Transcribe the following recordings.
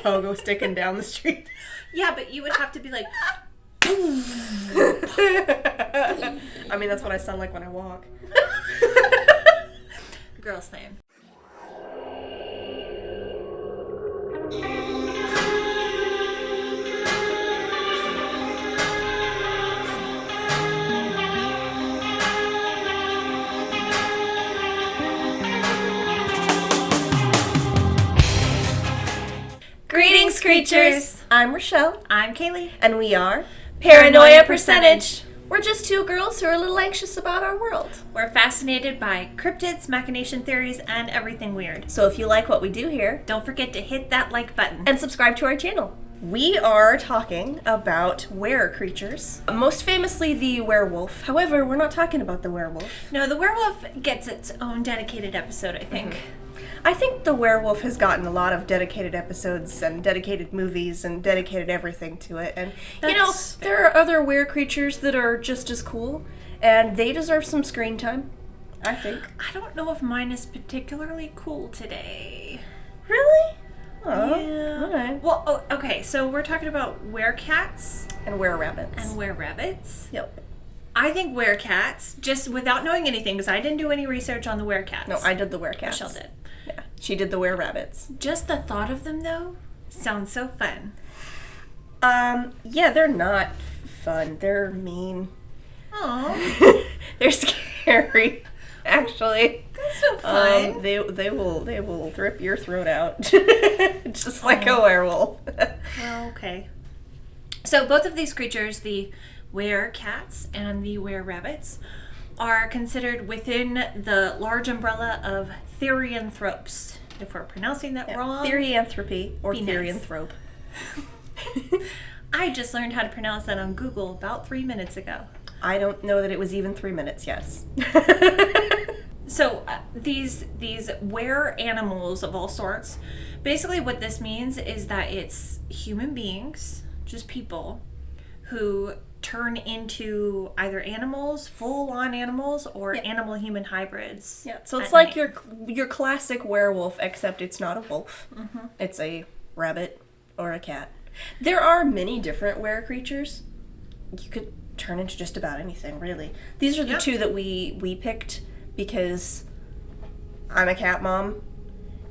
pogo sticking down the street. Yeah, but you would have to be like... I mean, that's what I sound like when I walk. Girl's name. Greetings, creatures! I'm Rachelle. I'm Kalie. And we are Paranoia Percentage. We're just two girls who are a little anxious about our world. We're fascinated by cryptids, machination theories, and everything weird. So if you like what we do here, Don't forget to hit that like button. and subscribe to our channel. We are talking about were creatures, most famously the werewolf. However, we're not talking about the werewolf. No, the werewolf gets its own dedicated episode, I think. I think the werewolf has gotten a lot of dedicated episodes and dedicated movies and dedicated everything to it. And, That's there are other were creatures that are just as cool, and they deserve some screen time, I think. I don't know if mine is particularly cool today. Really? Oh, Yeah. alright. Well, okay, so we're talking about werecats And wererabbits. and wererabbits. Yep. I think werecats, just without knowing anything, because I didn't do any research on the werecats. No, I did the werecats. Rachelle did. Yeah, she did the wererabbits. Just the thought of them, though, sounds so fun. Yeah, they're not fun. They're mean. Aww. They're scary, actually. That's so fun. They will rip your throat out, just like a werewolf. Well, okay. So both of these creatures, the werecats and the wererabbits, are considered within the large umbrella of therianthropes. If we're pronouncing that wrong. Therianthropy or Be nice. therianthrope. I just learned how to pronounce that on Google about 3 minutes ago. I don't know that it was even 3 minutes. Yes. So these were animals of all sorts. Basically what this means is that it's human beings, just people, who turn into either animals, full-on animals, or animal-human hybrids. Yeah. So it's at like night. your classic werewolf, except it's not a wolf. Mm-hmm. It's a rabbit or a cat. There are many different were creatures. You could turn into just about anything, really. These are the two that we picked because I'm a cat mom,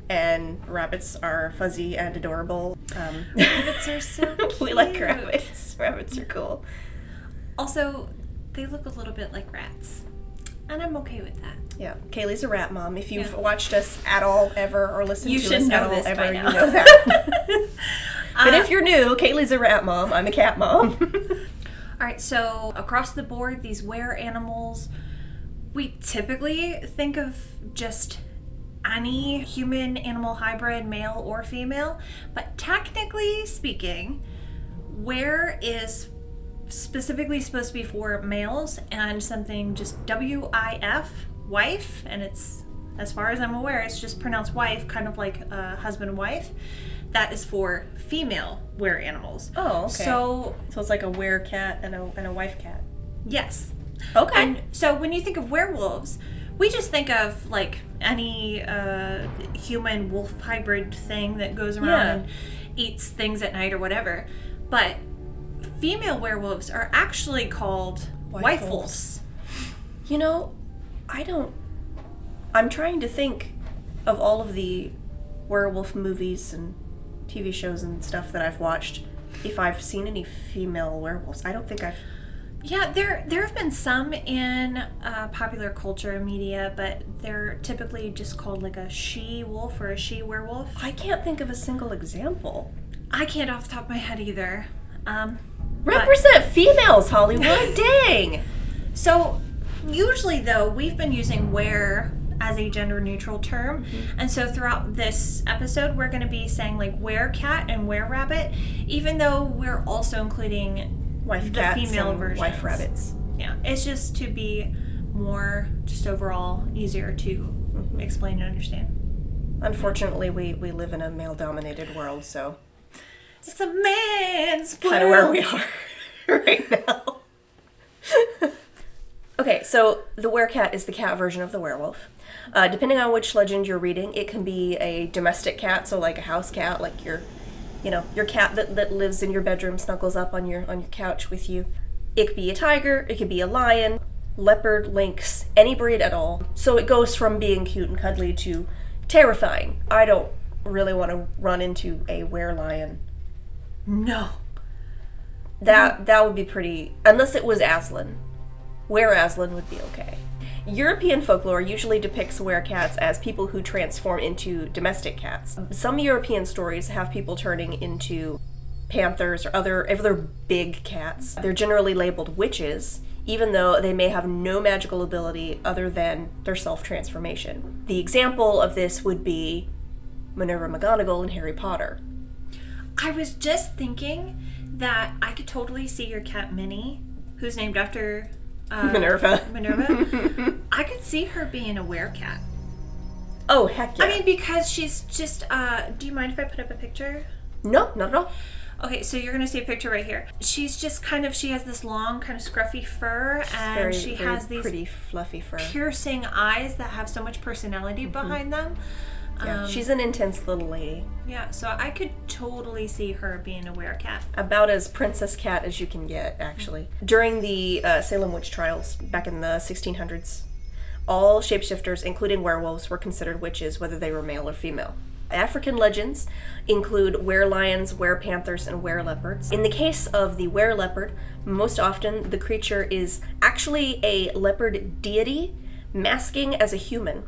and rabbits are fuzzy and adorable. Rabbits are so cute. We like rabbits. Rabbits are cool. Also, they look a little bit like rats. And I'm okay with that. Yeah, Kalie's a rat mom. If you've watched us at all ever or listened You to should us know at all this by ever, now. you know that. But if you're new, Kalie's a rat mom. I'm a cat mom. All right, so across the board, these were animals, we typically think of just any human-animal hybrid, male or female, but technically speaking, were is specifically supposed to be for males, and something just W-I-F, wife, and it's, as far as I'm aware, it's just pronounced wife, kind of like husband and wife. That is for female were animals. Oh, okay. So it's like a werecat and a wife cat. yes. Okay. And so when you think of werewolves, we just think of like any human wolf hybrid thing that goes around and eats things at night or whatever. But female werewolves are actually called wife wolves. You know, I'm trying to think of all of the werewolf movies and TV shows and stuff that I've watched, if I've seen any female werewolves. I don't think I've... Yeah, there have been some in popular culture and media, but they're typically just called like a she-wolf or a she-werewolf. I can't think of a single example. I can't off the top of my head either. Represent females, Hollywood. Dang! So, usually though, we've been using were as a gender-neutral term, and so throughout this episode, we're going to be saying like werecat and wererabbit, even though we're also including Wife the cats female and versions. wife rabbits. Yeah, it's just to be more, just overall easier to explain and understand. Unfortunately, we live in a male-dominated world, so It's a man's kind of where we are right now. Okay, so the werecat is the cat version of the werewolf. Depending on which legend you're reading, it can be a domestic cat, so like a house cat, like your You know, your cat that lives in your bedroom snuggles up on your couch with you. It could be a tiger, it could be a lion, leopard, lynx, any breed at all. So it goes from being cute and cuddly to terrifying. I don't really want to run into a were-lion. No. That would be pretty, unless it was Aslan. Were-Aslan would be okay. European folklore usually depicts werecats as people who transform into domestic cats. Some European stories have people turning into panthers or other big cats. They're generally labeled witches, even though they may have no magical ability other than their self-transformation. The example of this would be Minerva McGonagall in Harry Potter. I was just thinking that I could totally see your cat Minnie, who's named after Minerva. I could see her being a werecat. Oh, heck yeah. I mean, because she's just, do you mind if I put up a picture? No, not at all. Okay, so you're going to see a picture right here. She's just she has this long, kind of scruffy fur, and she has these pretty fluffy fur. Piercing eyes that have so much personality behind them. Yeah, she's an intense little lady. Yeah, so I could totally see her being a werecat. About as princess cat as you can get, actually. During the Salem witch trials back in the 1600s, all shapeshifters, including werewolves, were considered witches, whether they were male or female. African legends include were-lions, were-panthers, and were-leopards. In the case of the were-leopard, most often the creature is actually a leopard deity masking as a human.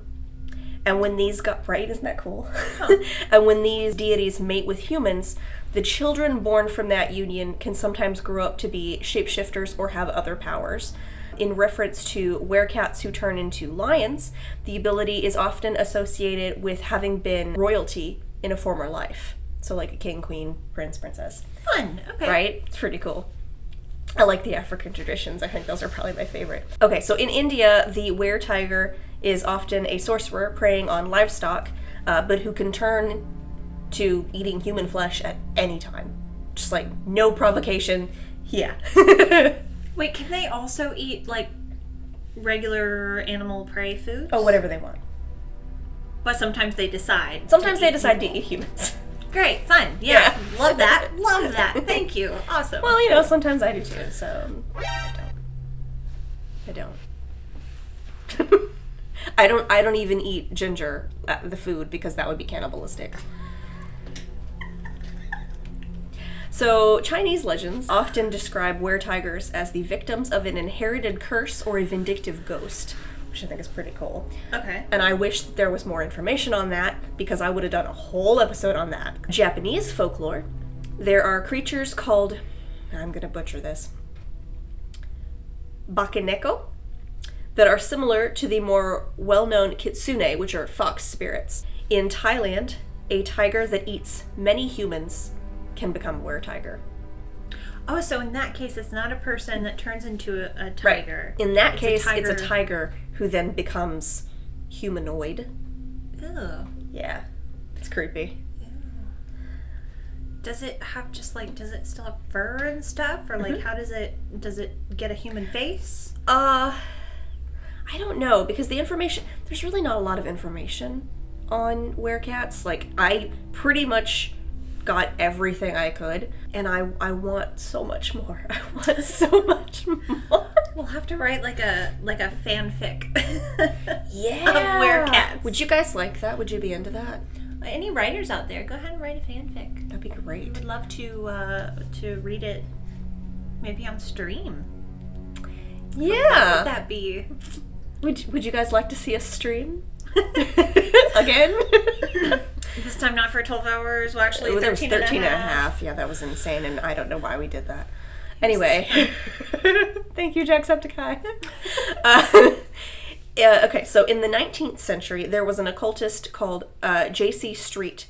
And when these isn't that cool? Huh. And when these deities mate with humans, the children born from that union can sometimes grow up to be shapeshifters or have other powers. In reference to werecats who turn into lions, the ability is often associated with having been royalty in a former life. So like a king, queen, prince, princess. Fun, okay. Right? It's pretty cool. I like the African traditions. I think those are probably my favorite. Okay, so in India, the were-tiger is often a sorcerer preying on livestock, but who can turn to eating human flesh at any time. Just like, no provocation. Yeah. Wait, can they also eat, like, regular animal prey foods? Oh, whatever they want. But sometimes they decide. Sometimes they decide to eat humans. Great, fun. Yeah. Love that. Love that. Thank you. Awesome. Well, you know, sometimes I do too, so I don't. I don't even eat ginger, the food, because that would be cannibalistic. So, Chinese legends often describe were-tigers as the victims of an inherited curse or a vindictive ghost, which I think is pretty cool. Okay. And I wish that there was more information on that, because I would have done a whole episode on that. Japanese folklore, there are creatures called, I'm going to butcher this, bakeneko, that are similar to the more well-known kitsune, which are fox spirits. In Thailand, a tiger that eats many humans can become a were-tiger. Oh, so in that case, it's not a person that turns into a tiger. Right. In that case, it's a tiger who then becomes humanoid. Ew. Yeah. It's creepy. Ew. Does it have does it still have fur and stuff? Or like, how does it get a human face? I don't know, because there's really not a lot of information on werecats. Like, I pretty much got everything I could, and I want so much more. I want so much more. We'll have to write like a fanfic. Yeah. Of werecats. Would you guys like that? Would you be into that? Any writers out there, go ahead and write a fanfic. That'd be great. I would love to read it, maybe on stream. Yeah. What would that be? Would you guys like to see us stream? Again? This time not for 12 hours, well actually It was 13 and a half. Yeah, that was insane, and I don't know why we did that. Anyway. Thank you, Jacksepticeye. Okay, so in the 19th century, there was an occultist called J.C. Street,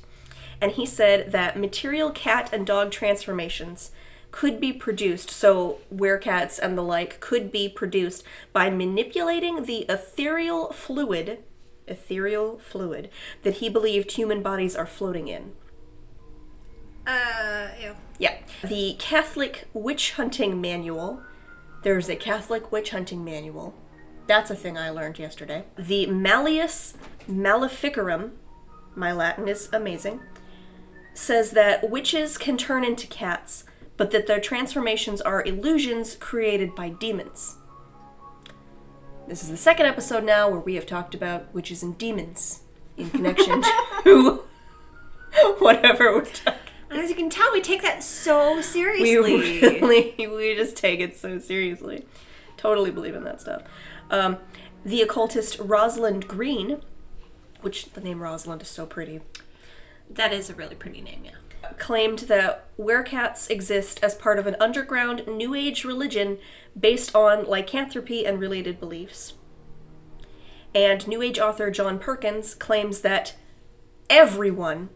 and he said that material cat and dog transformations could be produced, so werecats and the like could be produced by manipulating the ethereal fluid that he believed human bodies are floating in. Ew. Yeah. The Catholic Witch Hunting Manual. There's a Catholic Witch Hunting Manual. That's a thing I learned yesterday. The Malleus Maleficarum, my Latin is amazing, says that witches can turn into cats, but that their transformations are illusions created by demons. This is the second episode now where we have talked about witches and demons in connection to whatever we're talking. As you can tell, we take that so seriously. We just take it so seriously. Totally believe in that stuff. The occultist Rosalind Green, which the name Rosalind is so pretty. That is a really pretty name, yeah. Claimed that werecats exist as part of an underground New Age religion based on lycanthropy and related beliefs. And New Age author John Perkins claims that everyone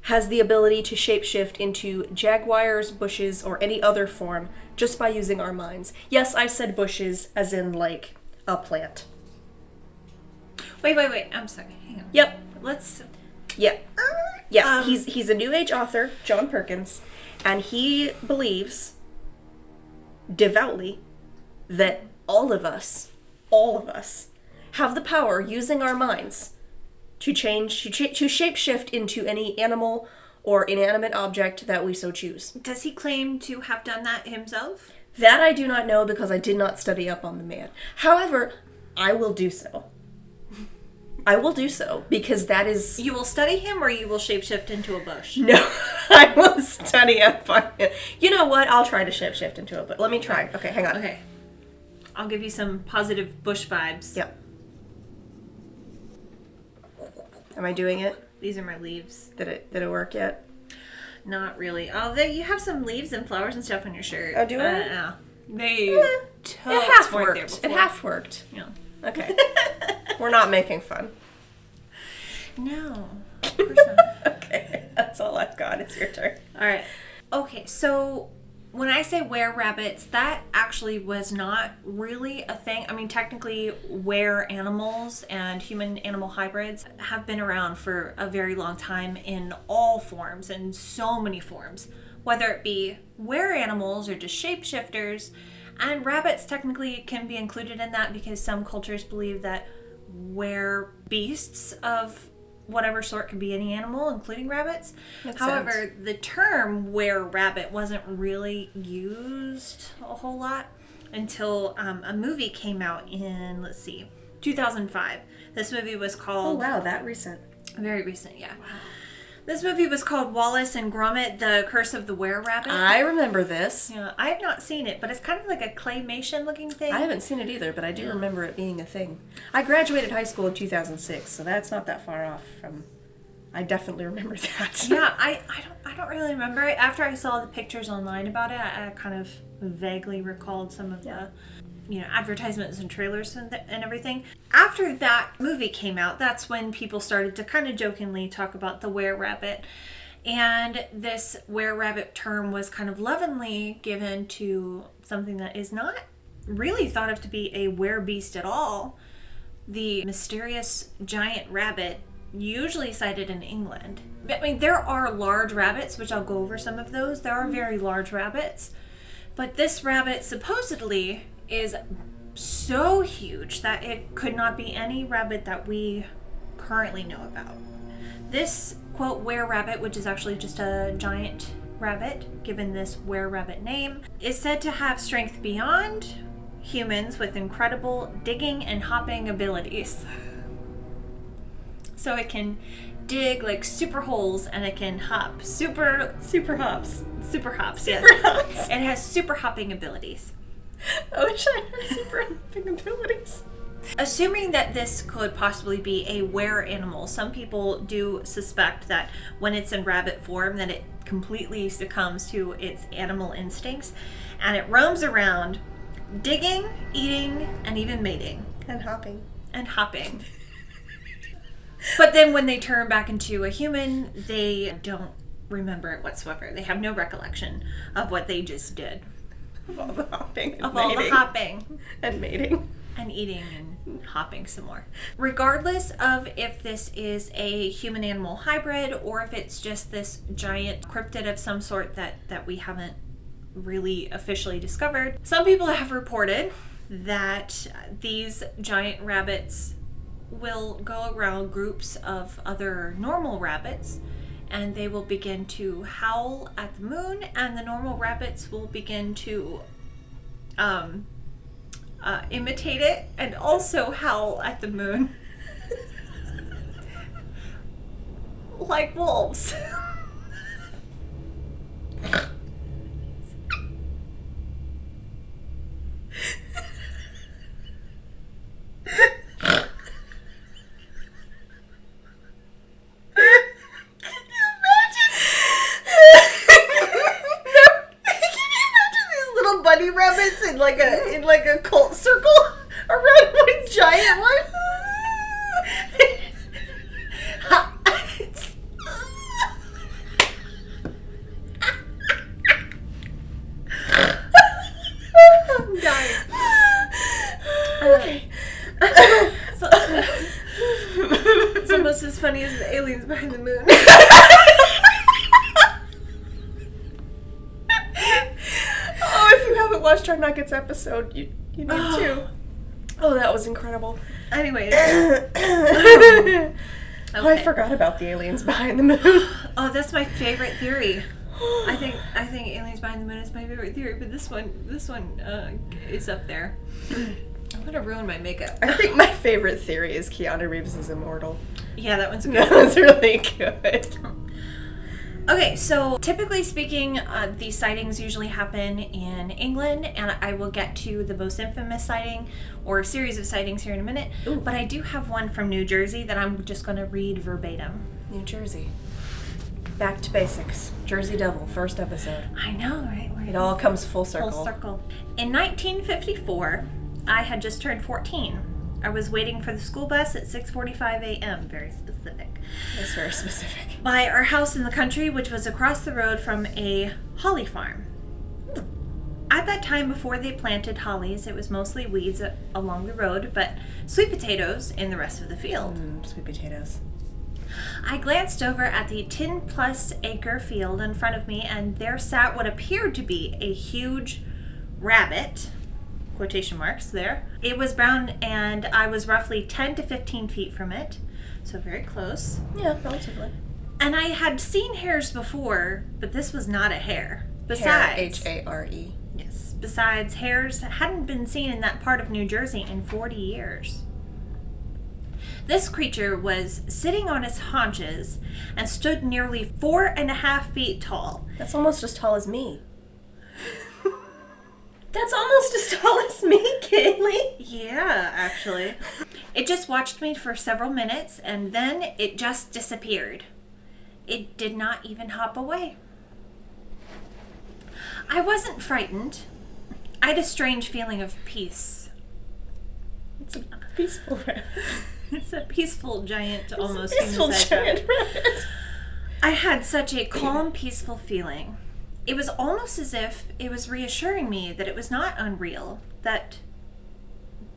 has the ability to shapeshift into jaguars, bushes, or any other form just by using our minds. Yes, I said bushes as in, like, a plant. Wait. I'm sorry. Hang on. Yep. Let's... Yeah. Yeah, he's a New Age author, John Perkins, and he believes devoutly that all of us, have the power using our minds to shapeshift into any animal or inanimate object that we so choose. Does he claim to have done that himself? That I do not know because I did not study up on the man. However, I will do so. Because that is... You will study him or you will shapeshift into a bush? No, I will study up on him. You know what? I'll try to shapeshift into it, but let me try. Okay, hang on. Okay. I'll give you some positive bush vibes. Yep. Am I doing it? These are my leaves. Did it work yet? Not really. Oh, you have some leaves and flowers and stuff on your shirt. Oh, do I? No. They It half worked. It half worked. Yeah. Okay. We're not making fun. No. Of course not. Okay. That's all I've got. It's your turn. All right. Okay, so when I say wererabbits, that actually was not really a thing. I mean, technically, were animals and human-animal hybrids have been around for a very long time in all forms, in so many forms. Whether it be were animals or just shapeshifters. And rabbits technically can be included in that because some cultures believe that werebeasts of whatever sort could be any animal, including rabbits. However, the term were-rabbit wasn't really used a whole lot until a movie came out in, 2005. This movie was called... Oh, wow, that recent. Very recent, yeah. Wow. This movie was called Wallace and Gromit, The Curse of the Were-Rabbit. I remember this. Yeah, I have not seen it, but it's kind of like a claymation looking thing. I haven't seen it either, but I do remember it being a thing. I graduated high school in 2006, so that's not that far off from... I definitely remember that. Yeah, I don't really remember it. After I saw the pictures online about it, I kind of vaguely recalled some of the advertisements and trailers and everything. After that movie came out, that's when people started to kind of jokingly talk about the were-rabbit. And this were-rabbit term was kind of lovingly given to something that is not really thought of to be a were-beast at all. The mysterious giant rabbit, usually sighted in England. I mean, there are large rabbits, which I'll go over some of those. There are very large rabbits. But this rabbit supposedly is so huge that it could not be any rabbit that we currently know about. This, quote, were-rabbit, which is actually just a giant rabbit, given this were-rabbit name, is said to have strength beyond humans with incredible digging and hopping abilities. So it can dig like super holes and it can hop. Super hops. Yes. It has super hopping abilities. I wish I had super hopping abilities. Assuming that this could possibly be a were animal, some people do suspect that when it's in rabbit form that it completely succumbs to its animal instincts and it roams around digging, eating, and even mating. And hopping. But then when they turn back into a human, they don't remember it whatsoever. They have no recollection of what they just did. Of all the hopping and Of mating. all the hopping. And mating. And eating and hopping some more. Regardless of if this is a human-animal hybrid or if it's just this giant cryptid of some sort that we haven't really officially discovered, some people have reported that these giant rabbits will go around groups of other normal rabbits and they will begin to howl at the moon, and the normal rabbits will begin to imitate it and also howl at the moon. Like wolves. Bunny rabbits in like a cult circle around one giant one. I'm dying. Okay. It's almost as funny as the aliens behind the moon. If you haven't watched our Nuggets episode, you need to. Oh, that was incredible. Anyways. Okay. Oh, I forgot about the aliens behind the moon. Oh, that's my favorite theory. I think aliens behind the moon is my favorite theory, but this one is up there. I'm gonna ruin my makeup. I think my favorite theory is Keanu Reeves is immortal. Yeah, that one's good. That was really good. Okay, so typically speaking, these sightings usually happen in England, and I will get to the most infamous sighting or series of sightings here in a minute. Ooh. But I do have one from New Jersey that I'm just going to read verbatim. New Jersey. Back to basics. Jersey Devil, first episode. I know, right? It all comes full circle. Full circle. In 1954, I had just turned 14. I was waiting for the school bus at 6:45 a.m. Very specific. That's very specific. By our house in the country, which was across the road from a holly farm. At that time, before they planted hollies, it was mostly weeds along the road, but sweet potatoes in the rest of the field. Sweet potatoes. I glanced over at the 10-plus acre field in front of me, and there sat what appeared to be a huge rabbit. Quotation marks there. It was brown, and I was roughly 10 to 15 feet from it, so very close. Yeah, relatively. And I had seen hares before, but this was not a hare. Besides, Hare, H-A-R-E. Yes. Besides, hares hadn't been seen in that part of New Jersey in 40 years. This creature was sitting on its haunches and stood nearly 4.5 feet tall. That's almost as tall as me. That's almost as tall as me, Kalie. Yeah, actually. It just watched me for several minutes, and then it just disappeared. It did not even hop away. I wasn't frightened. I had a strange feeling of peace. It's a peaceful rabbit. It's a peaceful giant, almost peaceful human-sized giant rabbit. I had such a calm, peaceful feeling. It was almost as if it was reassuring me that it was not unreal, that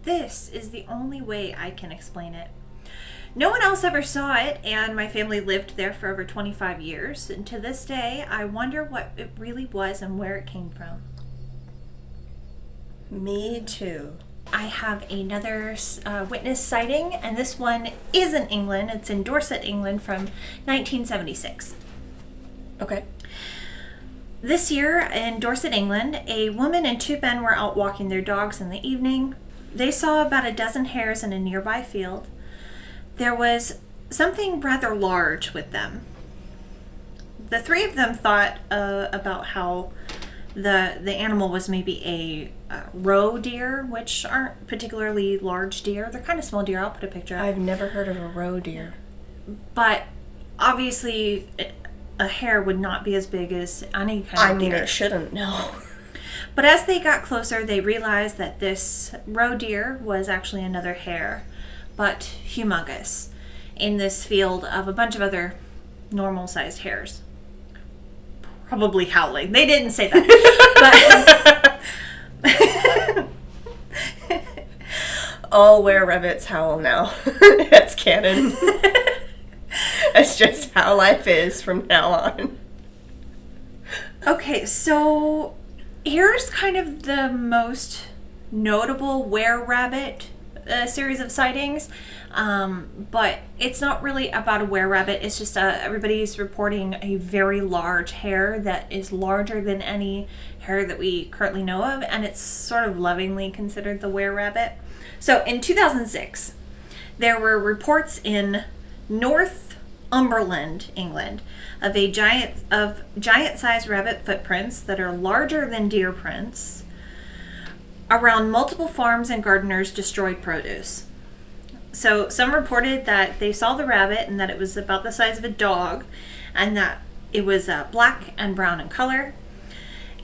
this is the only way I can explain it. No one else ever saw it, and my family lived there for over 25 years, and to this day, I wonder what it really was and where it came from. Me too. I have another witness sighting, and this one is in England. It's in Dorset, England from 1976. Okay. This year in Dorset, England, a woman and 2 men were out walking their dogs in the evening. They saw about a dozen hares in a nearby field. There was something rather large with them. The 3 of them thought about how the animal was maybe a roe deer, which aren't particularly large deer. They're kind of small deer. I'll put a picture up. I've never heard of a roe deer. But obviously a hare would not be as big as any kind of deer. It shouldn't, no. But as they got closer, they realized that this roe deer was actually another hare, but humongous, in this field of a bunch of other normal-sized hares. Probably howling. They didn't say that. But all Wererabbits howl now. That's canon. That's just how life is from now on. Okay, so here's kind of the most notable were-rabbit a series of sightings, but it's not really about a were-rabbit. It's just everybody's reporting a very large hare that is larger than any hare that we currently know of, and it's sort of lovingly considered the were-rabbit. So in 2006, there were reports in Northumberland, England, of giant-sized rabbit footprints that are larger than deer prints around multiple farms and gardeners' destroyed produce. So some reported that they saw the rabbit and that it was about the size of a dog, and that it was black and brown in color,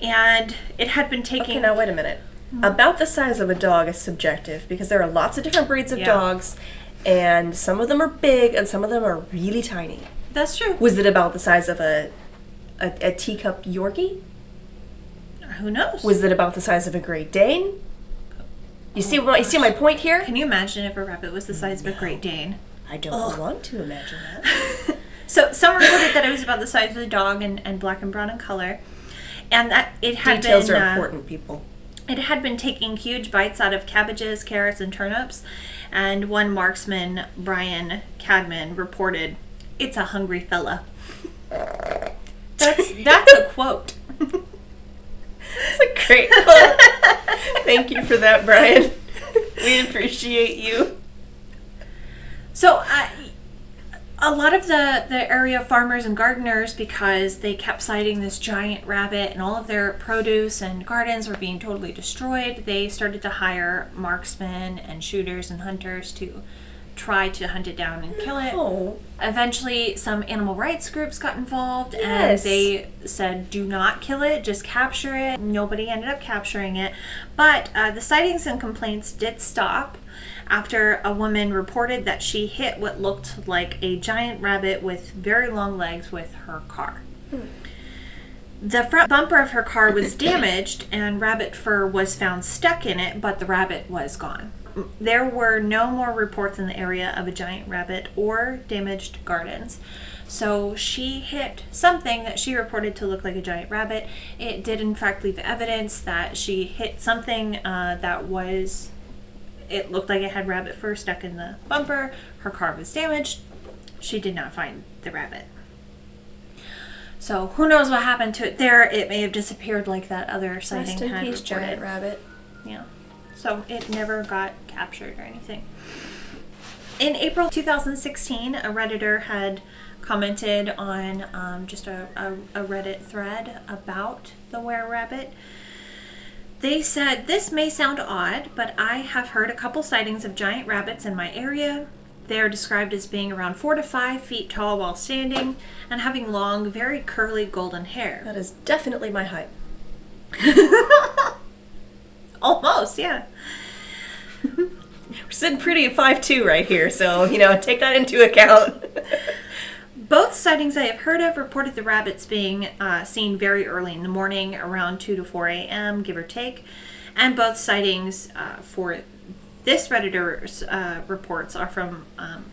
and it had been taking... Okay, now wait a minute. About the size of a dog is subjective, because there are lots of different breeds of dogs, and some of them are big and some of them are really tiny. That's true. Was it about the size of a teacup Yorkie? Who knows? Was it about the size of a Great Dane? You see my point here? Can you imagine if a rabbit was the size of a Great Dane? I don't want to imagine that. So some reported that it was about the size of a dog and black and brown in color, and that it had Details are important, people. It had been taking huge bites out of cabbages, carrots, and turnips, and one marksman, Brian Cadman, reported, "It's a hungry fella." That's a quote. That's a great quote. Thank you for that, Brian. We appreciate you. So, a lot of the area farmers and gardeners, because they kept sighting this giant rabbit and all of their produce and gardens were being totally destroyed, they started to hire marksmen and shooters and hunters to try to hunt it down and kill it. Oh. Eventually, some animal rights groups got involved, Yes. and they said, do not kill it, just capture it. Nobody ended up capturing it. But the sightings and complaints did stop after a woman reported that she hit what looked like a giant rabbit with very long legs with her car. The front bumper of her car was damaged and rabbit fur was found stuck in it, but the rabbit was gone. There were no more reports in the area of a giant rabbit or damaged gardens. So she hit something that she reported to look like a giant rabbit. It did in fact leave evidence that she hit something it looked like it had rabbit fur stuck in the bumper. Her car was damaged. She did not find the rabbit. So who knows what happened to it there. It may have disappeared like that other sighting Rest in had peace, reported. giant rabbit. Yeah. So it never got captured or anything. In April 2016, a Redditor had commented on just a Reddit thread about the were-rabbit. They said, "This may sound odd, but I have heard a couple sightings of giant rabbits in my area. They are described as being around 4 to 5 feet tall while standing and having long, very curly golden hair." That is definitely my height. Almost, yeah. We're sitting pretty at 5'2" right here, so, take that into account. Both sightings I have heard of reported the rabbits being seen very early in the morning, around 2 to 4 a.m., give or take. And both sightings for this Redditor's reports are from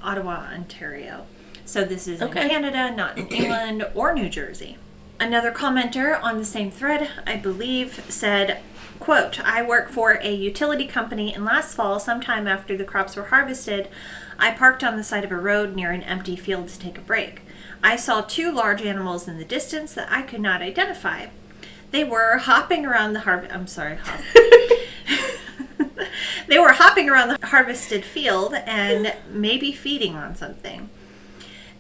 Ottawa, Ontario. So this is in Canada, not in England or New Jersey. Another commenter on the same thread, I believe, said, quote, "I work for a utility company, and last fall, sometime after the crops were harvested, I parked on the side of a road near an empty field to take a break. I saw 2 large animals in the distance that I could not identify. They were hopping around the They were hopping around the harvested field and maybe feeding on something.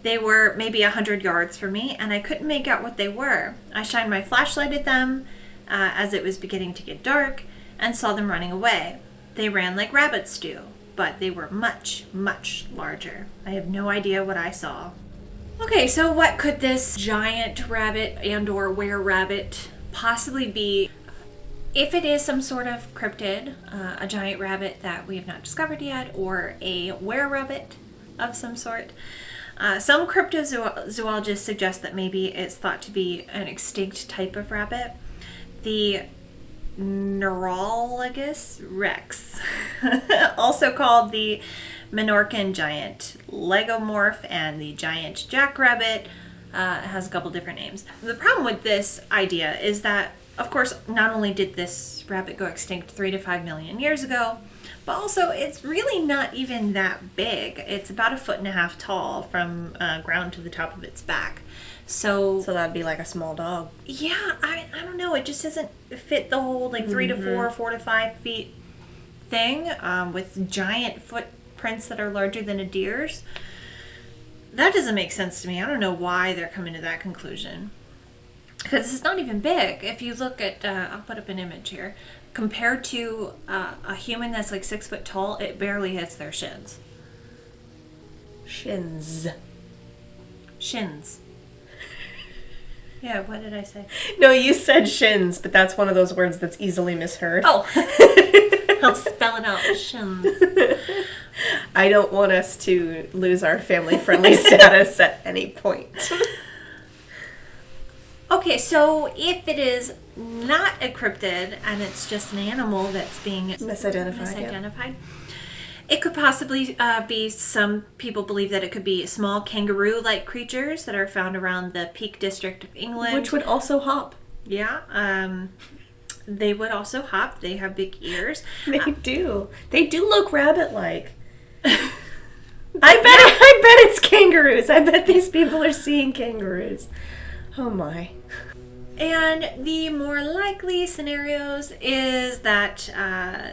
They were maybe 100 yards from me, and I couldn't make out what they were. I shined my flashlight at them as it was beginning to get dark and saw them running away. They ran like rabbits do, but they were much, much larger. I have no idea what I saw." Okay, so what could this giant rabbit and or were-rabbit possibly be? If it is some sort of cryptid, a giant rabbit that we have not discovered yet, or a were-rabbit of some sort, some cryptozoologists suggest that maybe it's thought to be an extinct type of rabbit. The Neurologus rex, also called the Menorcan giant legomorph and the giant jackrabbit, has a couple different names. The problem with this idea is that of course, not only did this rabbit go extinct 3 to 5 million years ago, but also it's really not even that big. It's about 1.5 feet tall from ground to the top of its back. So that'd be like a small dog. Yeah, I don't know. It just doesn't fit the whole like 3 to 4, 4 to 5 feet thing with giant footprints that are larger than a deer's. That doesn't make sense to me. I don't know why they're coming to that conclusion. Because it's not even big. If you look at, I'll put up an image here. Compared to a human that's like 6 foot tall, it barely hits their shins. Shins. Yeah, what did I say? No, you said shins, but that's one of those words that's easily misheard. Oh, I'll spell it out. Shins. I don't want us to lose our family-friendly status at any point. Okay, so if it is not a cryptid and it's just an animal that's being misidentified, it could possibly be, some people believe that it could be small kangaroo-like creatures that are found around the Peak District of England. Which would also hop. Yeah, they would also hop. They have big ears. They do. They do look rabbit-like. I bet it's kangaroos. I bet these people are seeing kangaroos. Oh my. And the more likely scenarios is that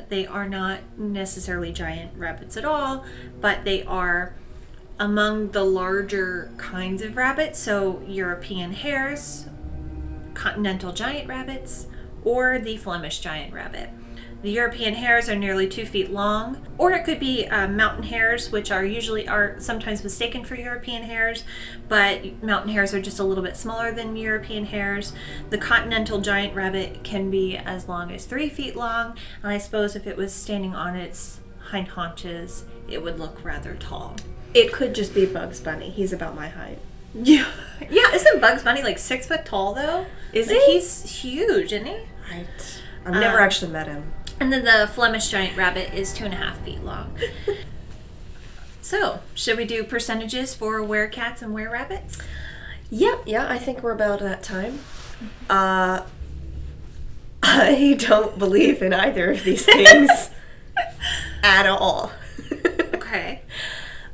they are not necessarily giant rabbits at all, but they are among the larger kinds of rabbits. So European hares, continental giant rabbits, or the Flemish giant rabbit. The European hares are nearly 2 feet long, or it could be mountain hares, which are sometimes mistaken for European hares, but mountain hares are just a little bit smaller than European hares. The continental giant rabbit can be as long as 3 feet long, and I suppose if it was standing on its hind haunches, it would look rather tall. It could just be Bugs Bunny. He's about my height. Yeah, isn't Bugs Bunny like 6 foot tall though? Is like, he? He's huge, isn't he? I've never actually met him. And then the Flemish giant rabbit is 2.5 feet long. So, should we do percentages for werecats and wererabbits? Yep, yeah, I think we're about at that time. I don't believe in either of these things at all. Okay.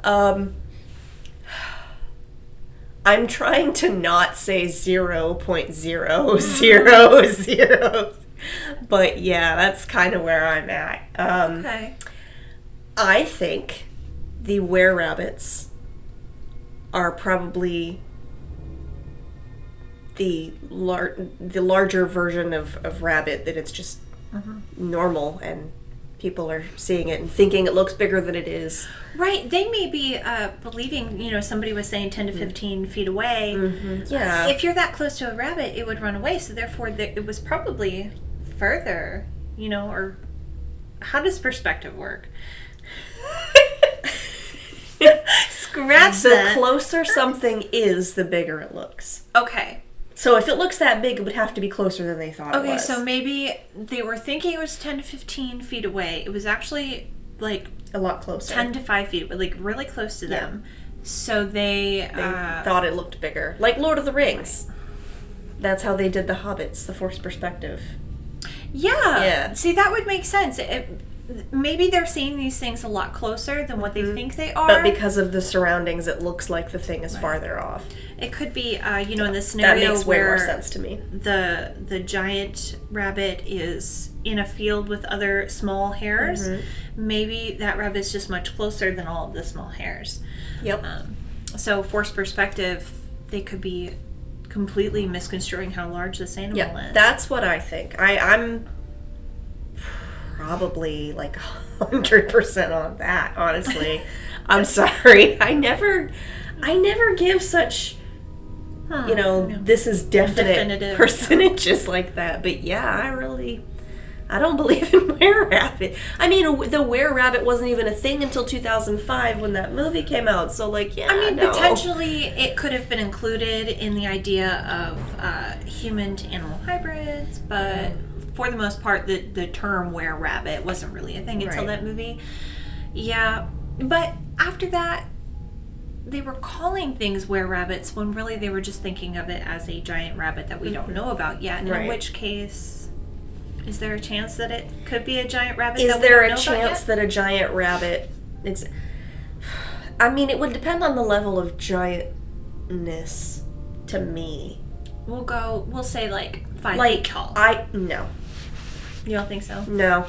I'm trying to not say 0.000, but yeah, that's kind of where I'm at. Okay. I think the wererabbits are probably the larger version of rabbit, that it's just normal and people are seeing it and thinking it looks bigger than it is. Right. They may be believing, somebody was saying 10 to 15 feet away. Yeah. If you're that close to a rabbit, it would run away. So therefore, it was probably further, or how does perspective work? Scratch that. The closer something is, the bigger it looks. Okay. So if it looks that big, it would have to be closer than they thought it was. Okay, so maybe they were thinking it was 10 to 15 feet away. It was actually like a lot closer. 10 to 5 feet, but like really close to them. So they thought it looked bigger. Like Lord of the Rings. Right. That's how they did the hobbits, the forced perspective. Yeah. See, that would make sense. Maybe they're seeing these things a lot closer than what they think they are. But because of the surroundings, it looks like the thing is farther off. It could be, in the scenario that makes way more sense to me. The giant rabbit is in a field with other small hares. Maybe that rabbit's just much closer than all of the small hares. Yep. So forced perspective, they could be completely misconstruing how large this animal is. That's what I think. I'm probably like 100% on that, honestly. I'm sorry. I never give such this is definitive percentages like that. But yeah, I don't believe in were-rabbit. I mean, the were-rabbit wasn't even a thing until 2005 when that movie came out. So potentially it could have been included in the idea of human to animal hybrids, but for the most part, the term were-rabbit wasn't really a thing until that movie. Yeah, but after that, they were calling things were-rabbits when really they were just thinking of it as a giant rabbit that we don't know about yet. And Right. in which case, is there a chance that it could be a giant rabbit? Is that we there don't a know about chance yet? that a giant rabbit... I mean, it would depend on the level of giantness to me. We'll say like 5 Like, feet tall. No. You don't think so? No.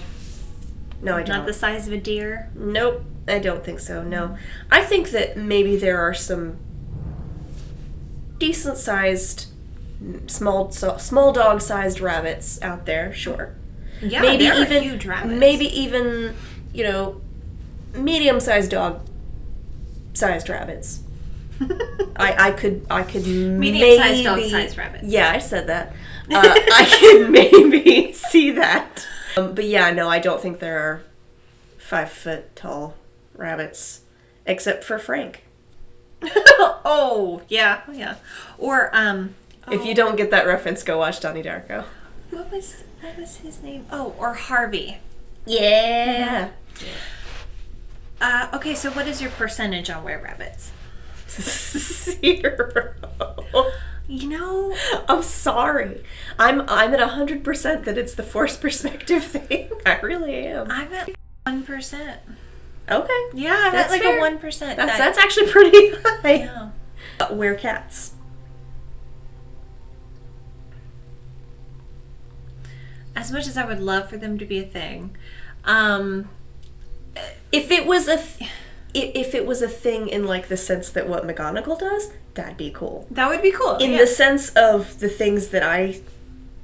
No, I don't. Not the size of a deer? Nope, I don't think so, no. I think that maybe there are some decent-sized, small dog-sized rabbits out there, sure. Yeah, Maybe there even are huge rabbits. Maybe even, medium-sized dog-sized rabbits. I could Medium-sized maybe... dog-sized rabbits. Yeah, I said that. I could maybe see that. But yeah, no, I don't think there are 5-foot tall rabbits, except for Frank. Oh, yeah. Or, If you don't get that reference, go watch Donnie Darko. What was his name? Oh, or Harvey. Yeah. Okay, so what is your percentage on were-rabbits? 0. I'm sorry. I'm at 100% that it's the forced perspective thing. I really am. I'm at 1%. Okay. Yeah, I'm That's at like fair. a 1%. That's actually pretty high. Yeah. Werecats. As much as I would love for them to be a thing, If it was a thing in like the sense that what McGonagall does, that'd be cool. that would be cool. In the sense of the things that I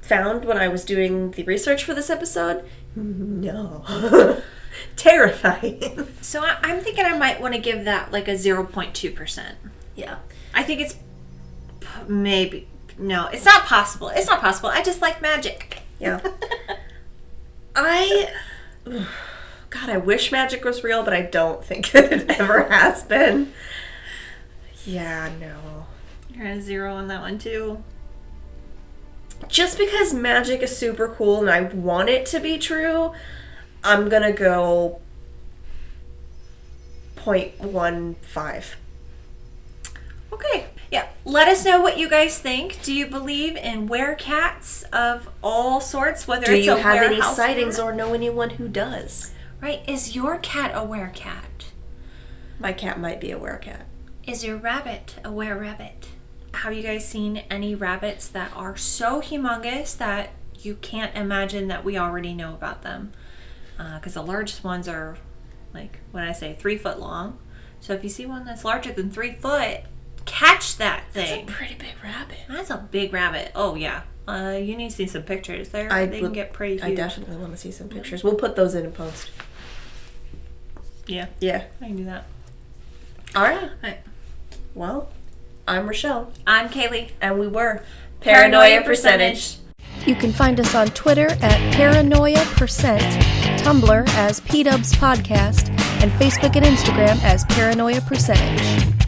found when I was doing the research for this episode, no. Terrifying. So I'm thinking I might want to give that like a 0.2%. Yeah. I think it's maybe... No, it's not possible. It's not possible. I just like magic. Yeah. God, I wish magic was real, but I don't think that it ever has been. Yeah, no. You're at a 0 on that one too. Just because magic is super cool and I want it to be true, I'm gonna go 0.15. Okay. Yeah. Let us know what you guys think. Do you believe in werecats of all sorts, whether Do it's you a have any warehouse sightings cat? or know anyone who does? Right. Is your cat a werecat? My cat might be a werecat. Is your rabbit a were-rabbit? Have you guys seen any rabbits that are so humongous that you can't imagine that we already know about them? Because the largest ones are, like, when I say 3 foot long. So if you see one that's larger than 3 foot, catch that thing. That's a pretty big rabbit. That's a big rabbit. Oh, yeah. You need to see some pictures. They can get pretty huge. I definitely want to see some pictures. We'll put those in post. Yeah, Yeah. I can do that. All right. All right. Well, I'm Rachelle. I'm Kalie. And we were Paranoia Percentage. You can find us on Twitter at Paranoia Percent, Tumblr as Pdubs Podcast, and Facebook and Instagram as Paranoia Percentage.